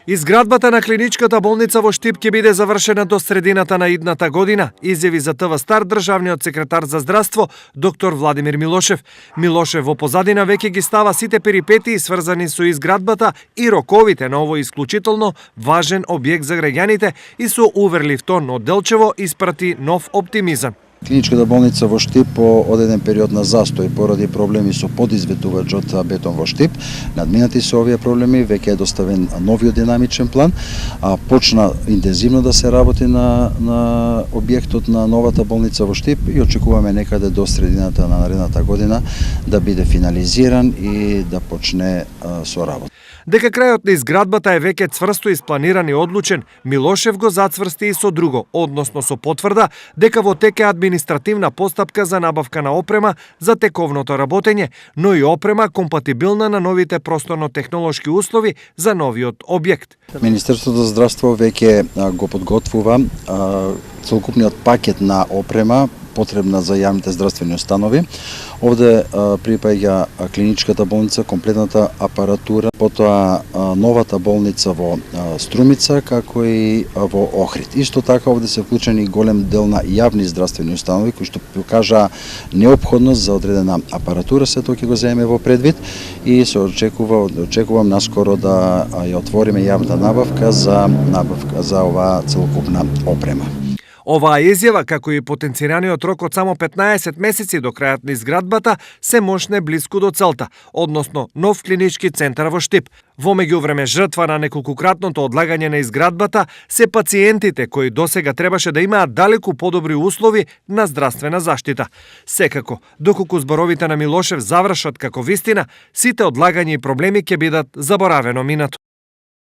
Изградбата на клиничката болница во Штип ќе биде завршена до средината на идната година, изјави за ТВ Стар државниот секретар за здравство доктор Владимир Милошев. Милошев во позадина веќе ги става сите перипетии сврзани со изградбата и роковите на овој исклучително важен објект за граѓаните и со уверлив тон од Делчево испрати нов оптимизам. Клиничката болница во Штип по одеден период на застој поради проблеми со подизведувачот бетон во Штип. Надминати се овие проблеми, веќе е доставен новиот динамичен план, почна интензивно да се работи на објектот на новата болница во Штип и очекуваме некаде до средината на наредната година да биде финализиран и да почне со работа. Дека крајот на изградбата е веќе цврсто испланиран и одлучен, Милошев го зацврсти и со друго, односно со потврда дека во тек е административна постапка за набавка на опрема за тековното работење, но и опрема компатибилна на новите просторно-технолошки услови за новиот објект. Министерството за здравство веќе го подготвува целокупниот пакет на опрема потребна за јавните здравствени установи. Овде припаѓа клиничката болница, комплетната апаратура, потоа новата болница во Струмица, како и во Охрид. Исто така овде се вклучени голем дел на јавни здравствени установи кои што покажа неопходност за одредена апаратура, се тоа ќе го земеме во предвид и се очекувам наскоро да ја отвориме јавната набавка за оваа целокупна опрема. Оваа изјава, како и потенцираниот рок од само 15 месеци до крајот на изградбата, се мошне блиску до целта, односно нов клинички центар во Штип. Во меѓувреме жртва на неколкократното одлагање на изградбата се пациентите кои досега требаше да имаат далеку подобри услови на здравствена заштита. Секако, доколку зборовите на Милошев завршат како вистина, сите одлагања и проблеми ќе бидат заборавено минато.